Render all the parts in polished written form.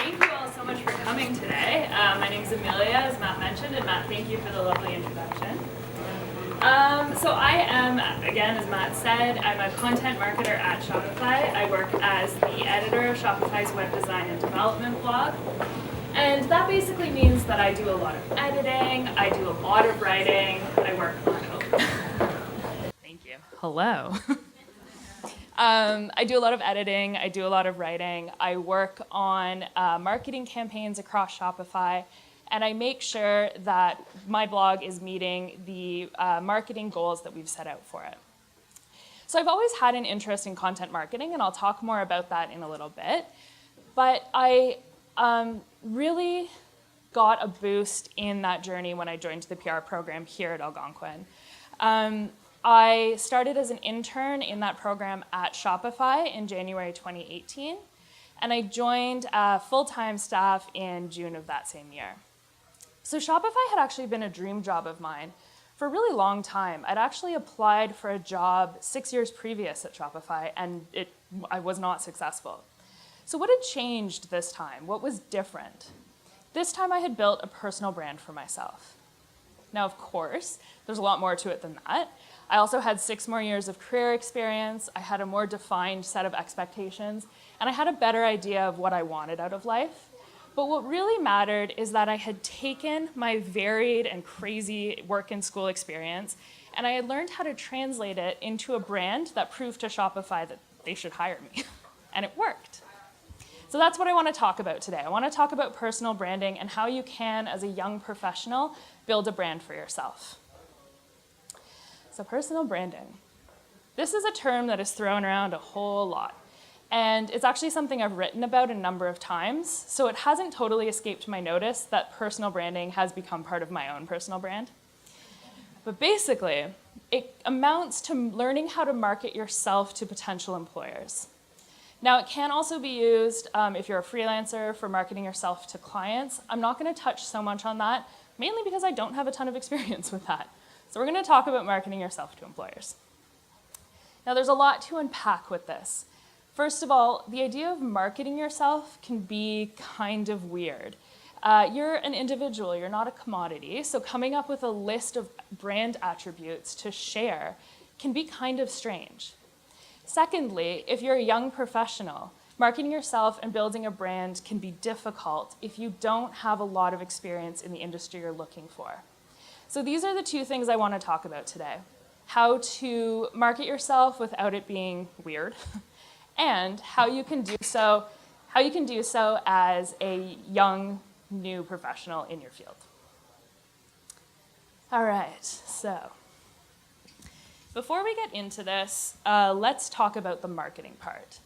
Thank you all so much for coming today. My name is Amelia, as Matt mentioned, and Matt, thank you for the lovely introduction. So I am, again, as Matt said, I'm a content marketer at Shopify. I work as the editor of Shopify's web design and development blog. And that basically means that I do a lot of editing, I do a lot of writing, I work on Thank you. Hello. I do a lot of editing, I do a lot of writing, I work on marketing campaigns across Shopify, and I make sure that my blog is meeting the marketing goals that we've set out for it. So I've always had an interest in content marketing, and I'll talk more about that in a little bit, but I really got a boost in that journey when I joined the PR program here at Algonquin. I started as an intern in that program at Shopify in January 2018, and I joined full-time staff in June of that same year. So Shopify had actually been a dream job of mine for a really long time. I'd actually applied for a job 6 years previous at Shopify, and I was not successful. So what had changed this time? What was different? This time I had built a personal brand for myself. Now, of course, there's a lot more to it than that. I also had 6 more years of career experience, I had a more defined set of expectations, and I had a better idea of what I wanted out of life. But what really mattered is that I had taken my varied and crazy work and school experience, and I had learned how to translate it into a brand that proved to Shopify that they should hire me. And it worked. So that's what I want to talk about today. I want to talk about personal branding and how you can, as a young professional, build a brand for yourself. So personal branding. This is a term that is thrown around a whole lot. And it's actually something I've written about a number of times. So it hasn't totally escaped my notice that personal branding has become part of my own personal brand. But basically, it amounts to learning how to market yourself to potential employers. Now, it can also be used if you're a freelancer for marketing yourself to clients. I'm not going to touch so much on that, mainly because I don't have a ton of experience with that. So we're going to talk about marketing yourself to employers. Now, there's a lot to unpack with this. First of all, the idea of marketing yourself can be kind of weird. You're an individual, you're not a commodity, so coming up with a list of brand attributes to share can be kind of strange. Secondly, if you're a young professional, marketing yourself and building a brand can be difficult if you don't have a lot of experience in the industry you're looking for. So these are the 2 things I want to talk about today. How to market yourself without it being weird, and how you can do so as a young, new professional in your field. All right, so before we get into this, let's talk about the marketing part.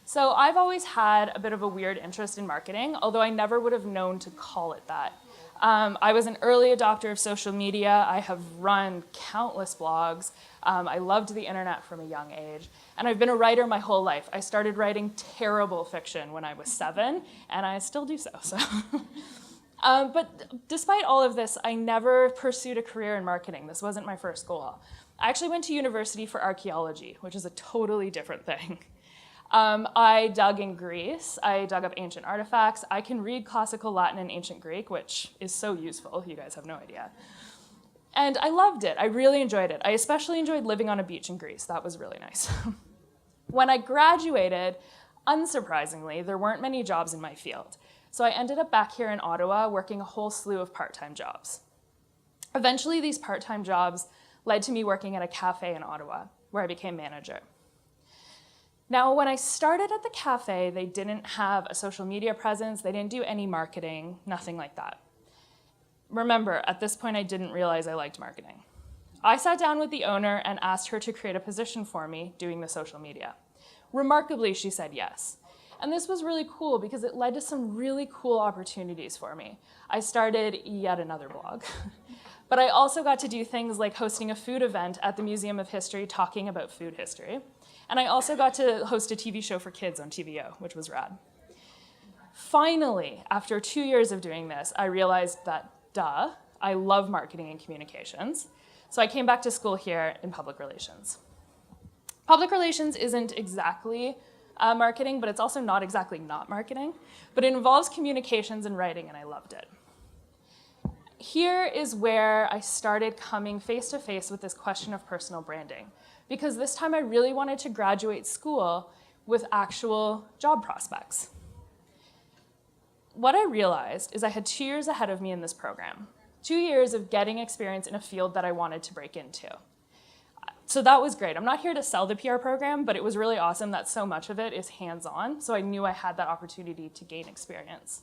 So I've always had a bit of a weird interest in marketing, although I never would have known to call it that. I was an early adopter of social media. I have run countless blogs. I loved the internet from a young age. And I've been a writer my whole life. I started writing terrible fiction when I was 7, and I still do so. But despite all of this, I never pursued a career in marketing. This wasn't my first goal. I actually went to university for archaeology, which is a totally different thing. I dug in Greece, I dug up ancient artifacts. I can read classical Latin and ancient Greek, which is so useful, you guys have no idea. And I loved it, I really enjoyed it. I especially enjoyed living on a beach in Greece, that was really nice. When I graduated, unsurprisingly, there weren't many jobs in my field. So I ended up back here in Ottawa working a whole slew of part-time jobs. Eventually, these part-time jobs led to me working at a cafe in Ottawa, where I became manager. Now, when I started at the cafe, they didn't have a social media presence, they didn't do any marketing, nothing like that. Remember, at this point, I didn't realize I liked marketing. I sat down with the owner and asked her to create a position for me doing the social media. Remarkably, she said yes. And this was really cool because it led to some really cool opportunities for me. I started yet another blog. But I also got to do things like hosting a food event at the Museum of History talking about food history. And I also got to host a TV show for kids on TVO, which was rad. Finally, after 2 years of doing this, I realized that, I love marketing and communications. So I came back to school here in public relations. Public relations isn't exactly marketing, but it's also not exactly not marketing. But it involves communications and writing, and I loved it. Here is where I started coming face to face with this question of personal branding, because this time I really wanted to graduate school with actual job prospects. What I realized is I had 2 years ahead of me in this program, 2 years of getting experience in a field that I wanted to break into. So that was great. I'm not here to sell the PR program, but it was really awesome that so much of it is hands-on, so I knew I had that opportunity to gain experience.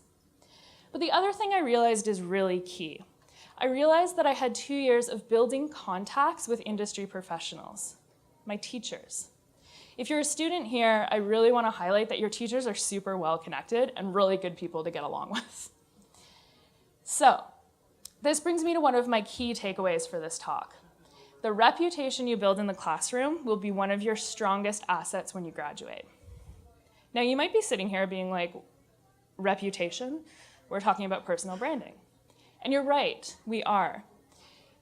But the other thing I realized is really key. I realized that I had 2 years of building contacts with industry professionals, my teachers. If you're a student here, I really want to highlight that your teachers are super well connected and really good people to get along with. So, this brings me to one of my key takeaways for this talk. The reputation you build in the classroom will be one of your strongest assets when you graduate. Now, you might be sitting here being like, reputation? We're talking about personal branding. And you're right, we are.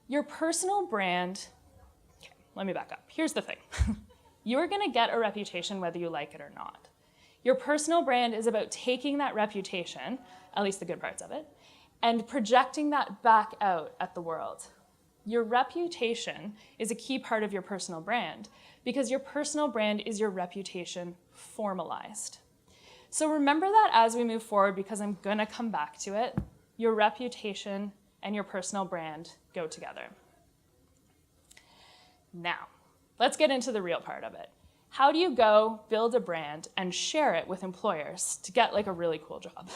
Your personal brand, okay, let me back up. Here's the thing. You're gonna get a reputation whether you like it or not. Your personal brand is about taking that reputation, at least the good parts of it, and projecting that back out at the world. Your reputation is a key part of your personal brand because your personal brand is your reputation formalized. So remember that as we move forward, because I'm gonna come back to it, your reputation and your personal brand go together. Now, let's get into the real part of it. How do you go build a brand and share it with employers to get like a really cool job?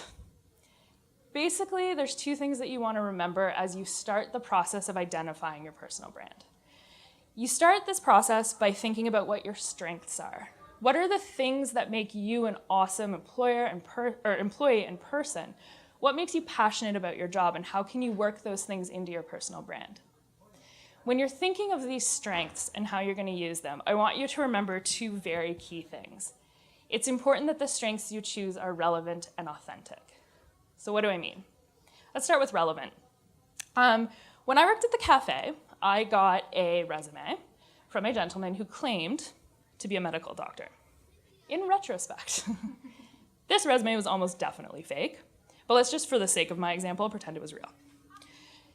Basically, there's 2 things that you want to remember as you start the process of identifying your personal brand. You start this process by thinking about what your strengths are. What are the things that make you an awesome employer and employee in person? What makes you passionate about your job, and how can you work those things into your personal brand? When you're thinking of these strengths and how you're going to use them, I want you to remember 2 very key things. It's important that the strengths you choose are relevant and authentic. So what do I mean? Let's start with relevant. When I worked at the cafe, I got a resume from a gentleman who claimed to be a medical doctor. In retrospect, this resume was almost definitely fake, but let's just, for the sake of my example, pretend it was real.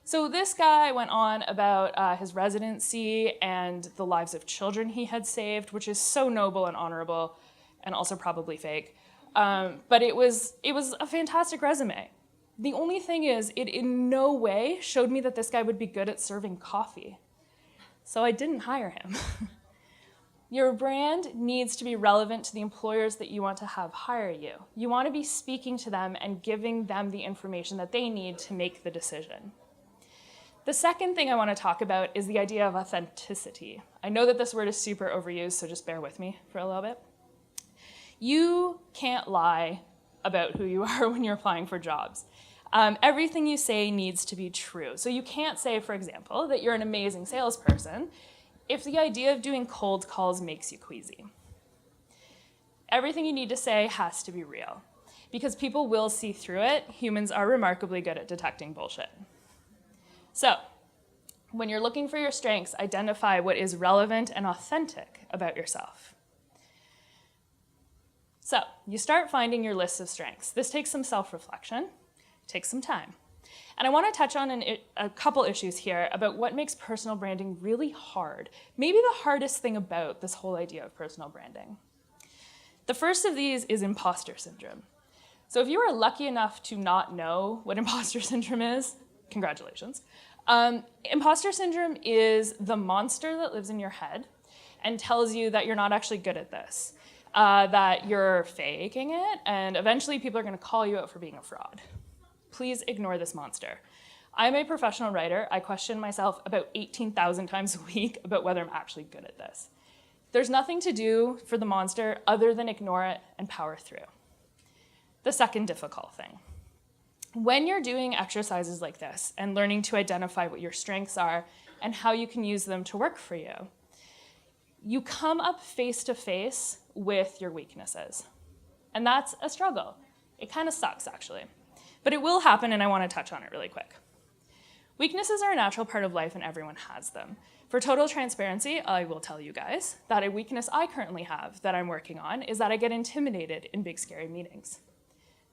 So this guy went on about his residency and the lives of children he had saved, which is so noble and honorable, and also probably fake. But it was a fantastic resume. The only thing is, it in no way showed me that this guy would be good at serving coffee. So I didn't hire him. Your brand needs to be relevant to the employers that you want to have hire you. You want to be speaking to them and giving them the information that they need to make the decision. The second thing I want to talk about is the idea of authenticity. I know that this word is super overused, so just bear with me for a little bit. You can't lie about who you are when you're applying for jobs. Everything you say needs to be true. So you can't say, for example, that you're an amazing salesperson if the idea of doing cold calls makes you queasy. Everything you need to say has to be real, because people will see through it. Humans are remarkably good at detecting bullshit. So, when you're looking for your strengths, identify what is relevant and authentic about yourself. So, you start finding your list of strengths. This takes some self-reflection, takes some time. And I want to touch on a couple issues here about what makes personal branding really hard. Maybe the hardest thing about this whole idea of personal branding. The first of these is imposter syndrome. So if you are lucky enough to not know what imposter syndrome is, congratulations. Imposter syndrome is the monster that lives in your head and tells you that you're not actually good at this, that you're faking it, and eventually people are going to call you out for being a fraud. Please ignore this monster. I'm a professional writer. I question myself about 18,000 times a week about whether I'm actually good at this. There's nothing to do for the monster other than ignore it and power through. The second difficult thing. When you're doing exercises like this and learning to identify what your strengths are and how you can use them to work for you, you come up face to face with your weaknesses. And that's a struggle. It kind of sucks, actually. But it will happen, and I want to touch on it really quick. Weaknesses are a natural part of life and everyone has them. For total transparency, I will tell you guys that a weakness I currently have that I'm working on is that I get intimidated in big, scary meetings.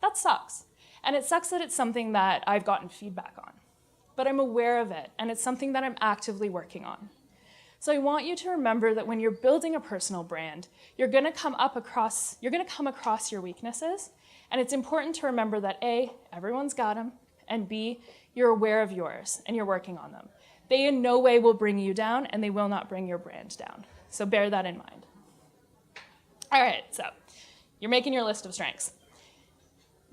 That sucks. And it sucks that it's something that I've gotten feedback on. But I'm aware of it, and it's something that I'm actively working on. So I want you to remember that when you're building a personal brand, you're gonna come across your weaknesses, and it's important to remember that A, everyone's got them, and B, you're aware of yours, and you're working on them. They in no way will bring you down, and they will not bring your brand down. So bear that in mind. All right, so you're making your list of strengths.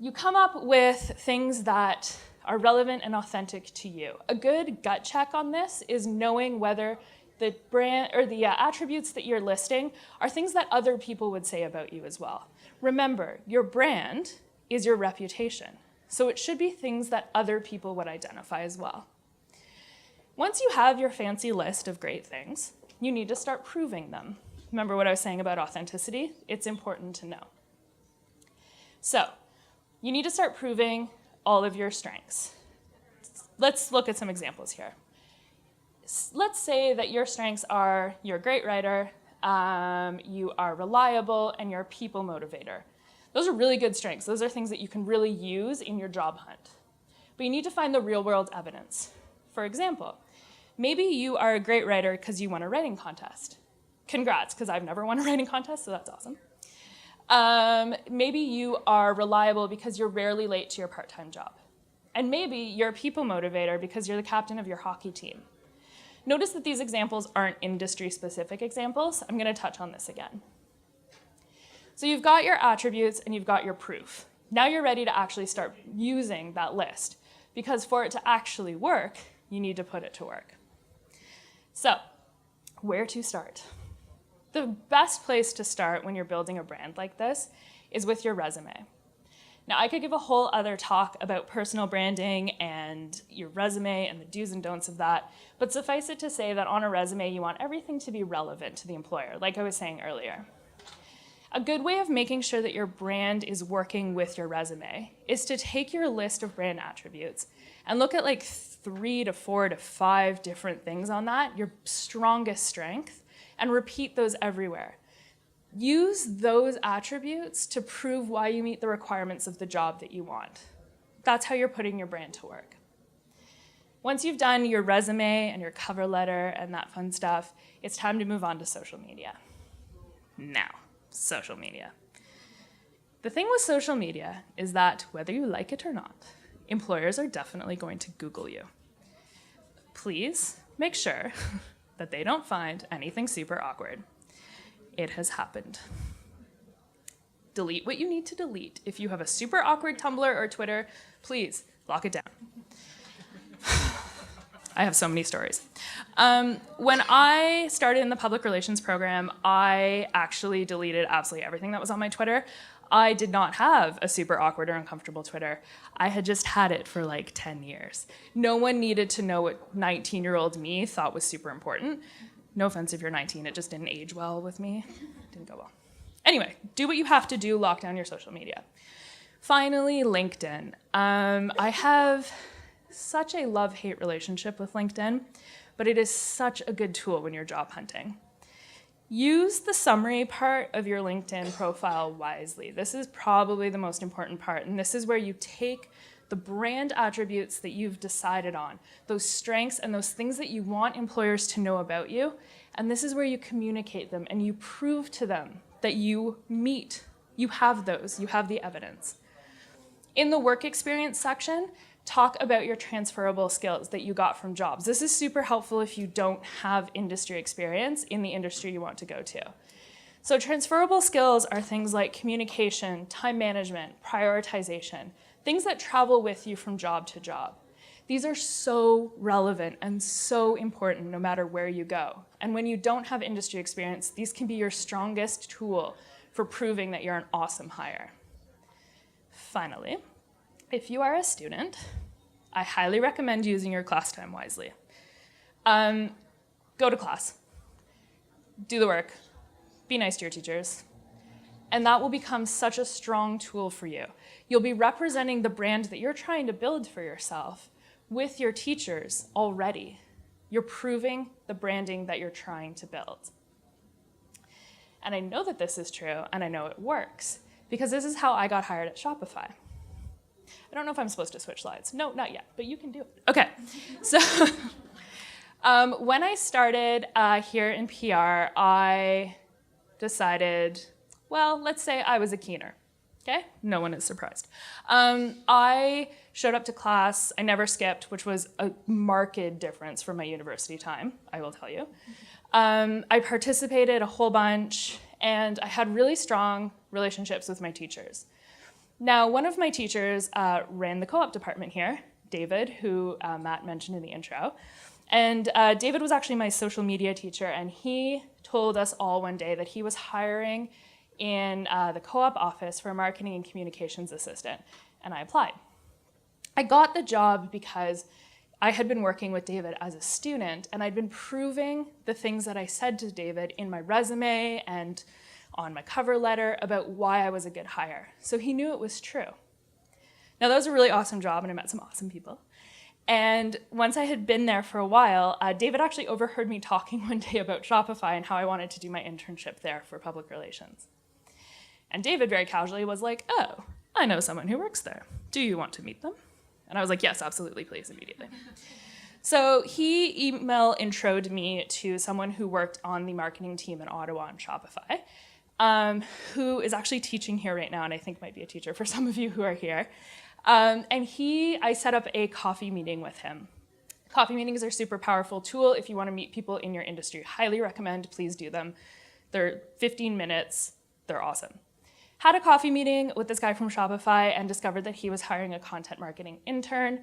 You come up with things that are relevant and authentic to you. A good gut check on this is knowing whether the brand or the attributes that you're listing are things that other people would say about you as well. Remember, your brand is your reputation, so it should be things that other people would identify as well. Once you have your fancy list of great things, you need to start proving them. Remember what I was saying about authenticity? It's important to know. So, you need to start proving all of your strengths. Let's look at some examples here. Let's say that your strengths are you're a great writer, you are reliable, and you're a people motivator. Those are really good strengths. Those are things that you can really use in your job hunt. But you need to find the real world evidence. For example, maybe you are a great writer because you won a writing contest. Congrats, because I've never won a writing contest, so that's awesome. Maybe you are reliable because you're rarely late to your part-time job. And maybe you're a people motivator because you're the captain of your hockey team. Notice that these examples aren't industry-specific examples. I'm going to touch on this again. So you've got your attributes and you've got your proof. Now you're ready to actually start using that list, because for it to actually work, you need to put it to work. So, where to start? The best place to start when you're building a brand like this is with your resume. Now, I could give a whole other talk about personal branding and your resume and the do's and don'ts of that, but suffice it to say that on a resume, you want everything to be relevant to the employer, like I was saying earlier. A good way of making sure that your brand is working with your resume is to take your list of brand attributes and look at like 3 to 4 to 5 different things on that, your strongest strength, and repeat those everywhere. Use those attributes to prove why you meet the requirements of the job that you want. That's how you're putting your brand to work. Once you've done your resume and your cover letter and that fun stuff, it's time to move on to social media. Now, social media. The thing with social media is that whether you like it or not, employers are definitely going to Google you. Please make sure that they don't find anything super awkward. It has happened. Delete what you need to delete. If you have a super awkward Tumblr or Twitter, please lock it down. I have so many stories. When I started in the public relations program, I actually deleted absolutely everything that was on my Twitter. I did not have a super awkward or uncomfortable Twitter. I had just had it for like 10 years. No one needed to know what 19-year-old me thought was super important. No offense if you're 19, it just didn't age well with me. Didn't go well. Anyway, do what you have to do, lock down your social media. Finally, LinkedIn. I have such a love-hate relationship with LinkedIn, but it is such a good tool when you're job hunting. Use the summary part of your LinkedIn profile wisely. This is probably the most important part, and this is where you take the brand attributes that you've decided on, those strengths and those things that you want employers to know about you, and this is where you communicate them and you prove to them that you have those, you have the evidence. In the work experience section, talk about your transferable skills that you got from jobs. This is super helpful if you don't have industry experience in the industry you want to go to. So transferable skills are things like communication, time management, prioritization, things that travel with you from job to job. These are so relevant and so important no matter where you go. And when you don't have industry experience, these can be your strongest tool for proving that you're an awesome hire. Finally, if you are a student, I highly recommend using your class time wisely. Go to class, do the work, be nice to your teachers, and that will become such a strong tool for you. You'll be representing the brand that you're trying to build for yourself with your teachers already. You're proving the branding that you're trying to build. And I know that this is true, and I know it works, because this is how I got hired at Shopify. I don't know if I'm supposed to switch slides. No, not yet, but you can do it. Okay, so when I started here in PR, I decided, well, let's say I was a keener. Okay, no one is surprised. I showed up to class. I never skipped, which was a marked difference from my university time, I will tell you. I participated a whole bunch, and I had really strong relationships with my teachers. Now, one of my teachers ran the co-op department here, David, who Matt mentioned in the intro. And David was actually my social media teacher, and he told us all one day that he was hiring in the co-op office for a marketing and communications assistant, and I applied. I got the job because I had been working with David as a student, and I'd been proving the things that I said to David in my resume and on my cover letter about why I was a good hire. So he knew it was true. Now, that was a really awesome job, and I met some awesome people. And once I had been there for a while, David actually overheard me talking one day about Shopify and how I wanted to do my internship there for public relations. And David very casually was like, oh, I know someone who works there. Do you want to meet them? And I was like, yes, absolutely, please, immediately. So he email introed me to someone who worked on the marketing team in Ottawa on Shopify, who is actually teaching here right now, and I think might be a teacher for some of you who are here. I set up a coffee meeting with him. Coffee meetings are a super powerful tool if you want to meet people in your industry. Highly recommend, please do them. They're 15 minutes, they're awesome. Had a coffee meeting with this guy from Shopify and discovered that he was hiring a content marketing intern,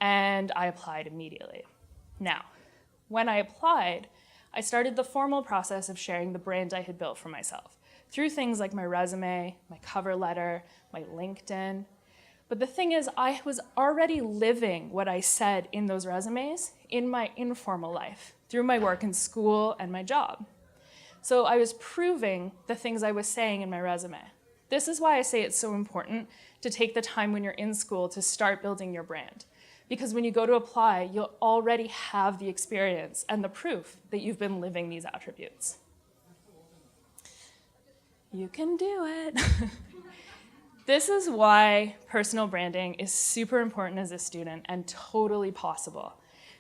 and I applied immediately. Now, when I applied, I started the formal process of sharing the brand I had built for myself through things like my resume, my cover letter, my LinkedIn. But the thing is, I was already living what I said in those resumes in my informal life, through my work in school and my job. So I was proving the things I was saying in my resume. This is why I say it's so important to take the time when you're in school to start building your brand. Because when you go to apply, you'll already have the experience and the proof that you've been living these attributes. You can do it. This is why personal branding is super important as a student and totally possible.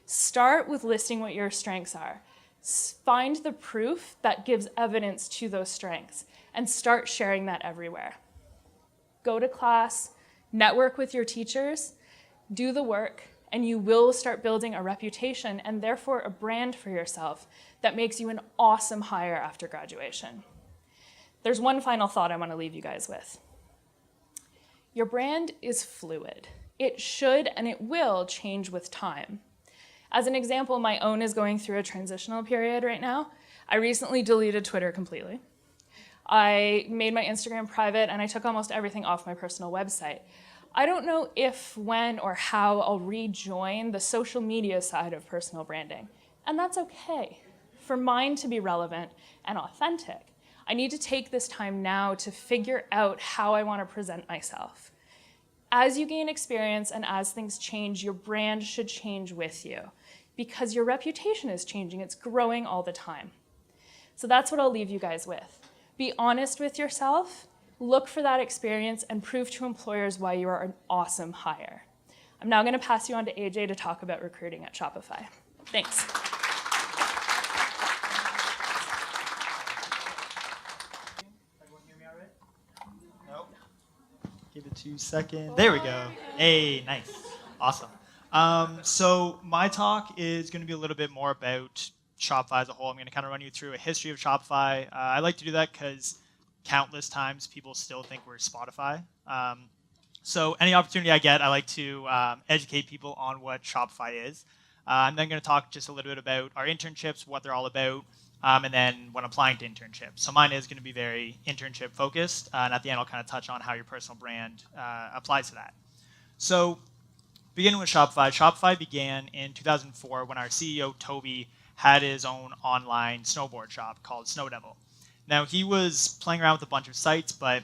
Start with listing what your strengths are. Find the proof that gives evidence to those strengths and start sharing that everywhere. Go to class, network with your teachers, do the work, and you will start building a reputation and therefore a brand for yourself that makes you an awesome hire after graduation. There's one final thought I want to leave you guys with. Your brand is fluid. It should and it will change with time. As an example, my own is going through a transitional period right now. I recently deleted Twitter completely. I made my Instagram private, and I took almost everything off my personal website. I don't know if, when, or how I'll rejoin the social media side of personal branding, and that's okay. For mine to be relevant and authentic, I need to take this time now to figure out how I want to present myself. As you gain experience and as things change, your brand should change with you because your reputation is changing. It's growing all the time. So that's what I'll leave you guys with. Be honest with yourself, look for that experience, and prove to employers why you are an awesome hire. I'm now going to pass you on to AJ to talk about recruiting at Shopify. Thanks. Everyone hear me all right? Nope. Give it 2 seconds. There we go. Hey, nice. Awesome. So my talk is going to be a little bit more about Shopify as a whole. I'm going to kind of run you through a history of Shopify. I like to do that because countless times people still think we're Spotify. So any opportunity I get, I like to educate people on what Shopify is. I'm then going to talk just a little bit about our internships, what they're all about, and then when applying to internships. So mine is going to be very internship focused, and at the end I'll kind of touch on how your personal brand applies to that. So beginning with Shopify, Shopify began in 2004 when our CEO, Toby, had his own online snowboard shop called Snow Devil. Now, he was playing around with a bunch of sites, but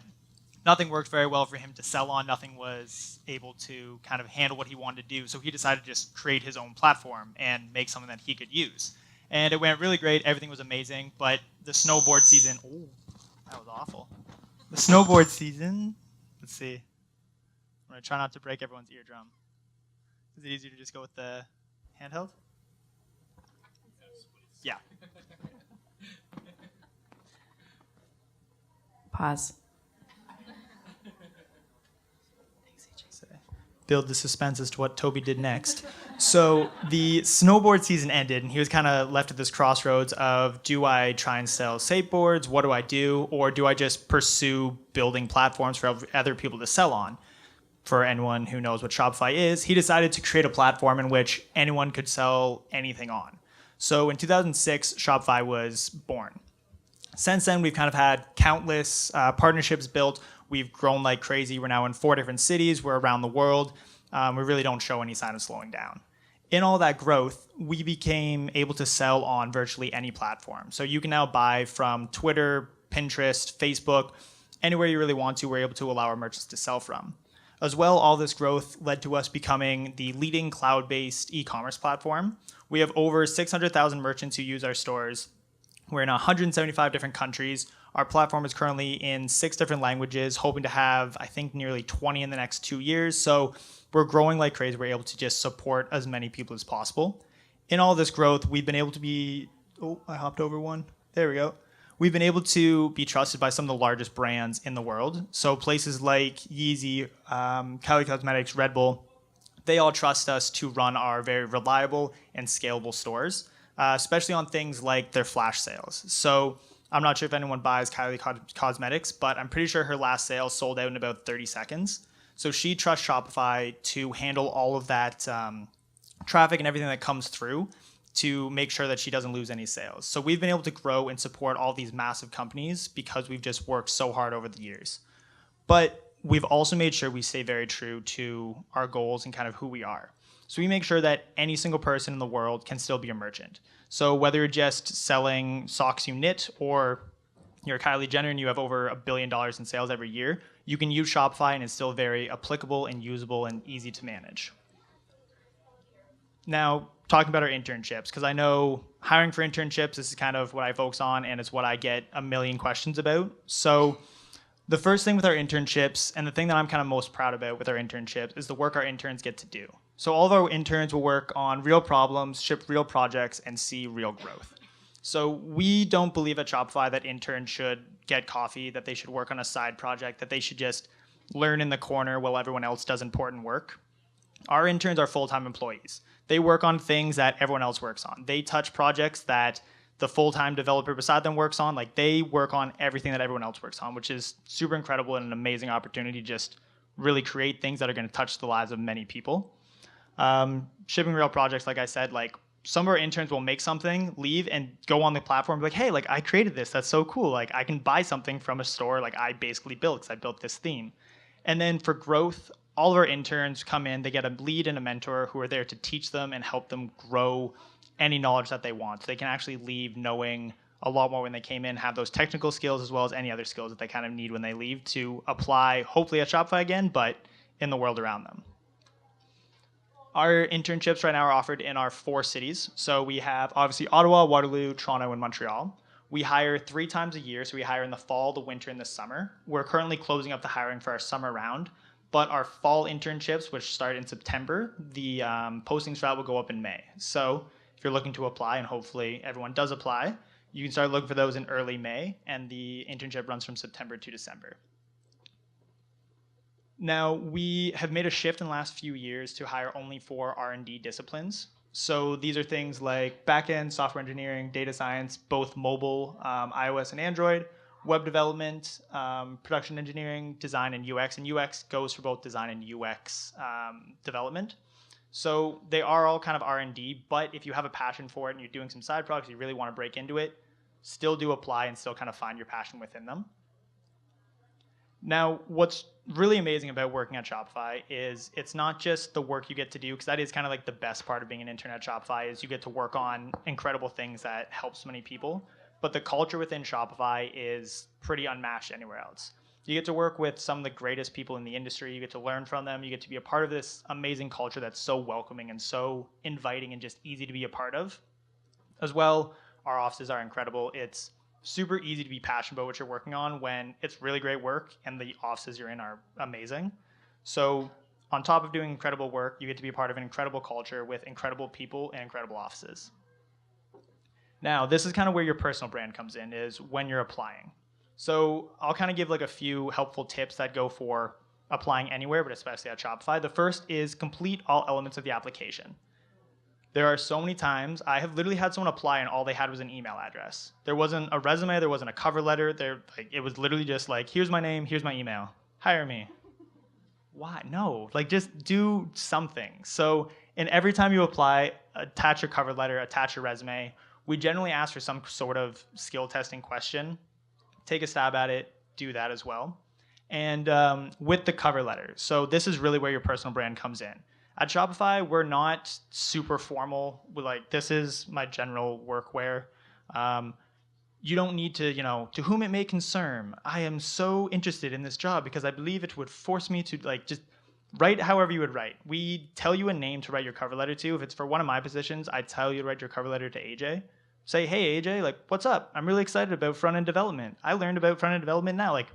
nothing worked very well for him to sell on. Nothing was able to kind of handle what he wanted to do. So he decided to just create his own platform and make something that he could use. And it went really great. Everything was amazing. But the snowboard season, oh, that was awful. The snowboard season, let's see. I'm going to try not to break everyone's eardrum. Is it easier to just go with the handheld? Yeah. Pause. Build the suspense as to what Toby did next. So the snowboard season ended, and he was kind of left at this crossroads of, do I try and sell skateboards? What do I do? Or do I just pursue building platforms for other people to sell on? For anyone who knows what Shopify is, he decided to create a platform in which anyone could sell anything on. So in 2006, Shopify was born. Since then, we've kind of had countless partnerships built. We've grown like crazy. We're now in 4 different cities. We're around the world. We really don't show any sign of slowing down. In all that growth, we became able to sell on virtually any platform. So you can now buy from Twitter, Pinterest, Facebook, anywhere you really want to. We're able to allow our merchants to sell from. As well, all this growth led to us becoming the leading cloud-based e-commerce platform. We have over 600,000 merchants who use our stores. We're in 175 different countries. Our platform is currently in 6 different languages, hoping to have, I think, nearly 20 in the next 2 years. So we're growing like crazy. We're able to just support as many people as possible. In all this growth, we've been able to be, oh, I hopped over one. There we go. We've been able to be trusted by some of the largest brands in the world. So places like Yeezy, Kylie Cosmetics, Red Bull, they all trust us to run our very reliable and scalable stores, especially on things like their flash sales. So I'm not sure if anyone buys Kylie Cosmetics, but I'm pretty sure her last sale sold out in about 30 seconds. So she trusts Shopify to handle all of that traffic and everything that comes through to make sure that she doesn't lose any sales. So we've been able to grow and support all these massive companies because we've just worked so hard over the years. But we've also made sure we stay very true to our goals and kind of who we are. So we make sure that any single person in the world can still be a merchant. So whether you're just selling socks you knit or you're Kylie Jenner and you have over $1 billion in sales every year, you can use Shopify and it's still very applicable and usable and easy to manage. Now, talking about our internships, because I know hiring for internships, this is kind of what I focus on and it's what I get a million questions about. So the first thing with our internships, and the thing that I'm kind of most proud about with our internships, is the work our interns get to do. So all of our interns will work on real problems, ship real projects, and see real growth. So we don't believe at Shopify that interns should get coffee, that they should work on a side project, that they should just learn in the corner while everyone else does important work. Our interns are full-time employees. They work on things that everyone else works on. They touch projects that the full-time developer beside them works on. Like, they work on everything that everyone else works on, which is super incredible and an amazing opportunity to just really create things that are going to touch the lives of many people. Shipping real projects, like I said, like some of our interns will make something, leave, and go on the platform and be like, hey, like I created this. That's so cool. Like I can buy something from a store like I basically built because I built this theme. And then for growth, all of our interns come in, they get a lead and a mentor who are there to teach them and help them grow any knowledge that they want. So they can actually leave knowing a lot more when they came in, have those technical skills as well as any other skills that they kind of need when they leave to apply, hopefully at Shopify again, but in the world around them. Our internships right now are offered in our 4 cities. So we have obviously Ottawa, Waterloo, Toronto, and Montreal. We hire 3 times a year. So we hire in the fall, the winter, and the summer. We're currently closing up the hiring for our summer round. But our fall internships, which start in September, the postings for that will go up in May. So if you're looking to apply, and hopefully everyone does apply, you can start looking for those in early May. And the internship runs from September to December. Now, we have made a shift in the last few years to hire only for R&D disciplines. So these are things like backend, software engineering, data science, both mobile, iOS and Android, web development, production engineering, design, and UX. And UX goes for both design and UX development. So they are all kind of R&D, but if you have a passion for it and you're doing some side projects, you really want to break into it, still do apply and still kind of find your passion within them. Now, what's really amazing about working at Shopify is it's not just the work you get to do, because that is kind of like the best part of being an intern at Shopify is you get to work on incredible things that help so many people. But the culture within Shopify is pretty unmatched anywhere else. You get to work with some of the greatest people in the industry. You get to learn from them. You get to be a part of this amazing culture that's so welcoming and so inviting and just easy to be a part of. As well, our offices are incredible. It's super easy to be passionate about what you're working on when it's really great work and the offices you're in are amazing. So on top of doing incredible work, you get to be a part of an incredible culture with incredible people and incredible offices. Now, this is kind of where your personal brand comes in, is when you're applying. So I'll kind of give like a few helpful tips that go for applying anywhere, but especially at Shopify. The first is complete all elements of the application. There are so many times I have literally had someone apply and all they had was an email address. There wasn't a resume, there wasn't a cover letter. It was literally just like, here's my name, here's my email, hire me. Why? No, like just do something. So, and every time you apply, attach your cover letter, attach your resume. We generally ask for some sort of skill testing question. Take a stab at it, do that as well. And with the cover letter, so this is really where your personal brand comes in. At Shopify, we're not super formal. We're like, this is my general workwear. You don't need to, to whom it may concern. I am so interested in this job because I believe it would force me to like just write however you would write. We tell you a name to write your cover letter to. If it's for one of my positions, I tell you to write your cover letter to AJ. Say, hey, AJ, like, what's up? I'm really excited about front-end development. I learned about front-end development now. Like,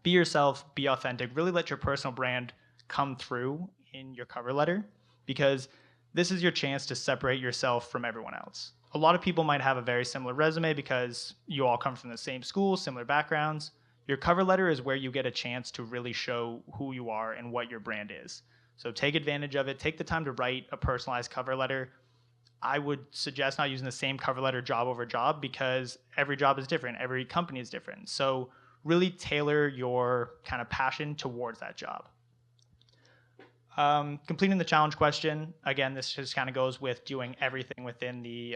be yourself, be authentic. Really let your personal brand come through in your cover letter because this is your chance to separate yourself from everyone else. A lot of people might have a very similar resume because you all come from the same school, similar backgrounds. Your cover letter is where you get a chance to really show who you are and what your brand is. So take advantage of it. Take the time to write a personalized cover letter. I would suggest not using the same cover letter job over job because every job is different. Every company is different. So really tailor your kind of passion towards that job. Completing the challenge question. Again, this just kind of goes with doing everything within the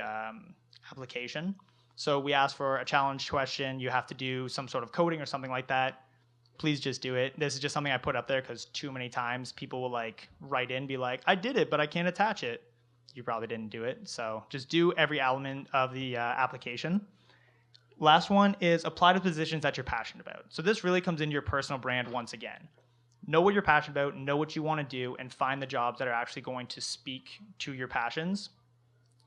application. So we ask for a challenge question. You have to do some sort of coding or something like that. Please just do it. This is just something I put up there because too many times people will like write in, be like, I did it, but I can't attach it. You probably didn't do it. So just do every element of the application. Last one is apply to positions that you're passionate about. So this really comes into your personal brand once again. Know what you're passionate about, know what you want to do, and find the jobs that are actually going to speak to your passions.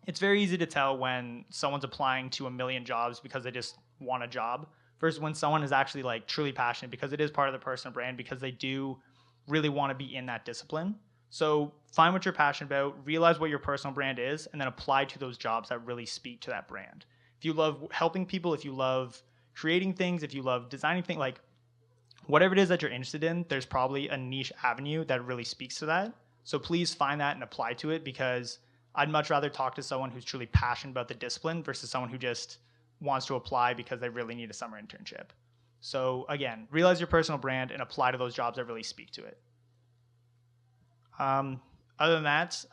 It's very easy to tell when someone's applying to a million jobs because they just want a job versus when someone is actually like truly passionate because it is part of their personal brand because they do really want to be in that discipline. So find what you're passionate about, realize what your personal brand is, and then apply to those jobs that really speak to that brand. If you love helping people, if you love creating things, if you love designing things, like whatever it is that you're interested in, there's probably a niche avenue that really speaks to that. So please find that and apply to it because I'd much rather talk to someone who's truly passionate about the discipline versus someone who just wants to apply because they really need a summer internship. So again, realize your personal brand and apply to those jobs that really speak to it. Other than that,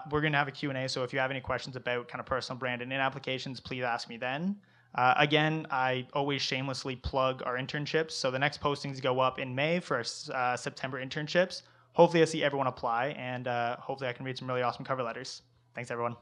we're going to have a Q&A, so if you have any questions about kind of personal brand and in applications, please ask me then. Again, I always shamelessly plug our internships, so the next postings go up in May for our September internships. Hopefully I see everyone apply, and hopefully I can read some really awesome cover letters. Thanks, everyone.